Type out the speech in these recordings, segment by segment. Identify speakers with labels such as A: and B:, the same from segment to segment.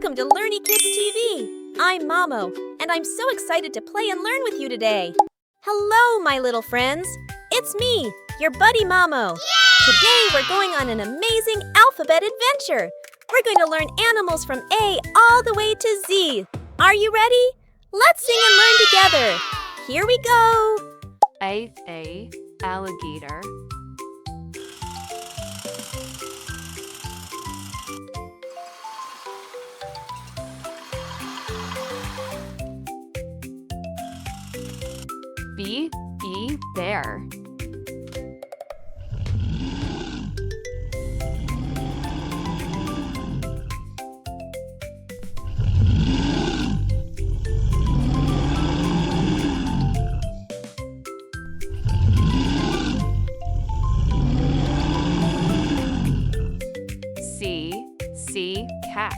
A: Welcome to Learny Kids TV. I'm Mamo, and I'm so excited to play and learn with you today. Hello, my little friends. It's me, your buddy Mamo. Today we're going on an amazing alphabet adventure. We're going to learn animals from A all the way to Z. Are you ready? Let's sing and learn together. Here we go.
B: A alligator. B bear. C cat.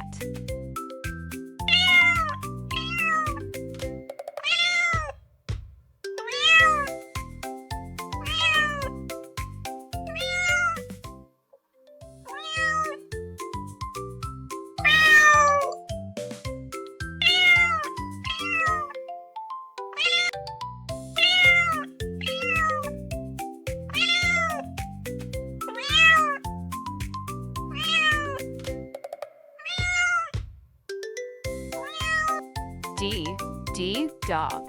B: D dog.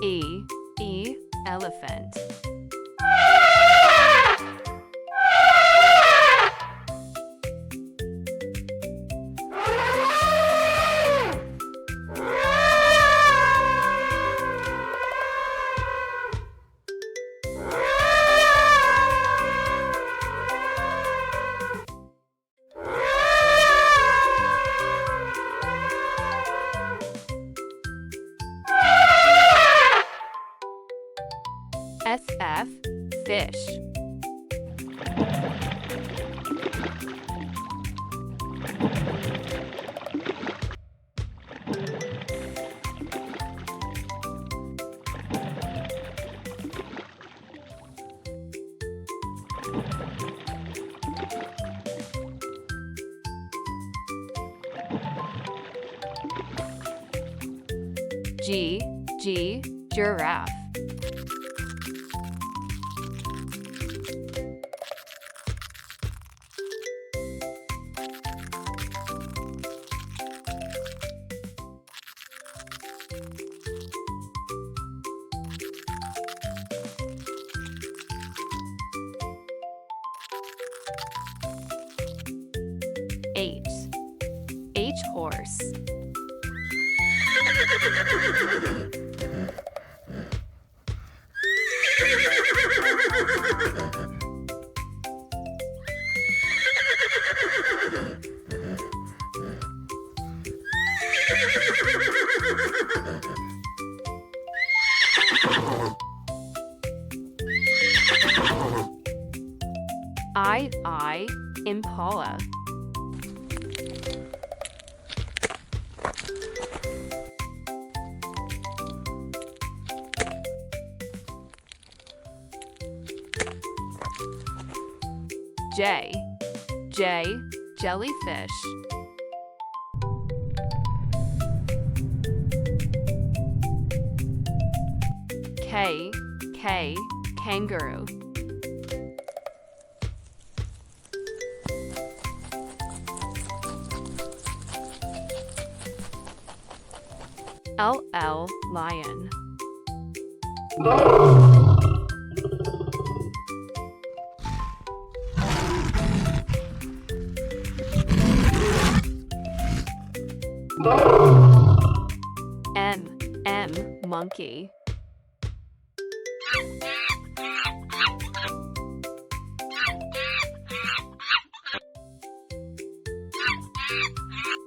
B: E elephant. SF fish. G giraffe. H horse. I Impala. J JellyFish. K Kangaroo. LL lion. M monkey.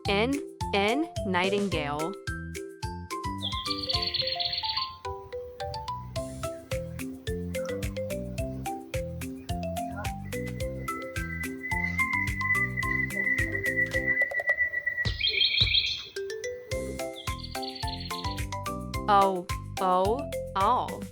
B: N Nightingale. O, O, owl.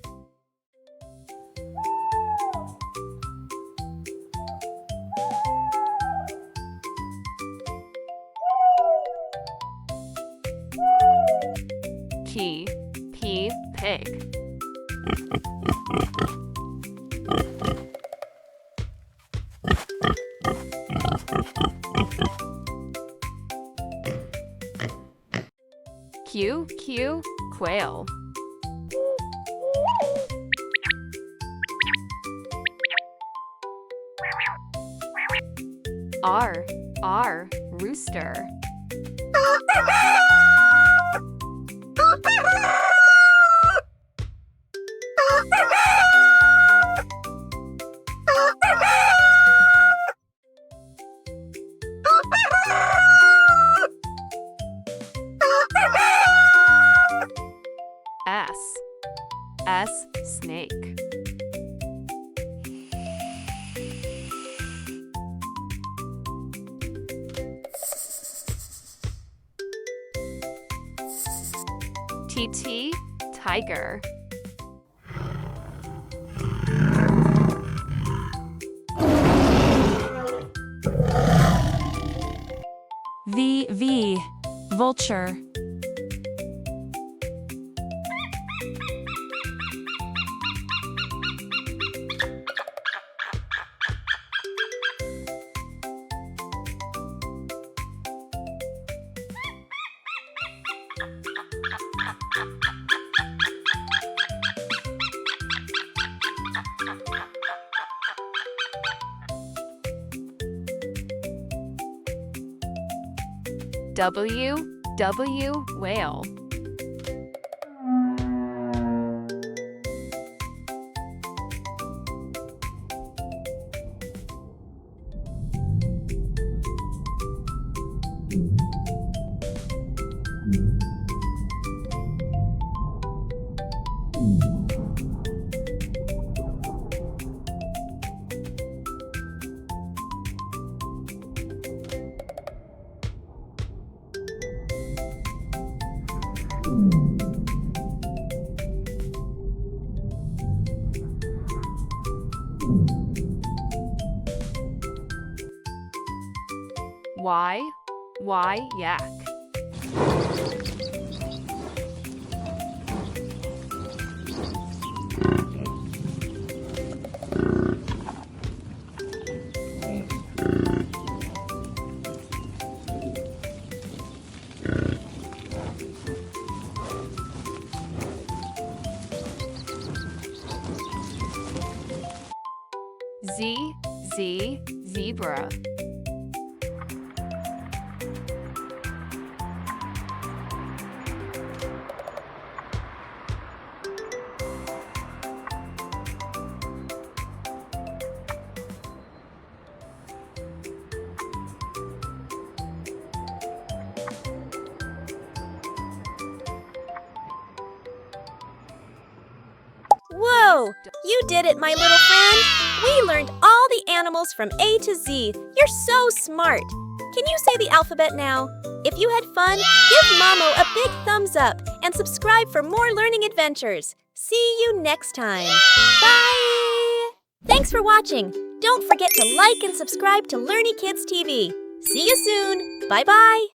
B: P, P, pig. Q, Q, quail. R, R, rooster. S, S, snake. T, T, tiger.
C: V, V, vulture.
B: W, W, whale. Y, yak. Z, Z, zebra.
A: Whoa! You did it, my little friend! We learned all the animals from A to Z. You're so smart! Can you say the alphabet now? If you had fun, give Mamo a big thumbs up and subscribe for more learning adventures. See you next time. Bye! Thanks for watching. Don't forget to like and subscribe to Learny Kids TV. See you soon. Bye-bye.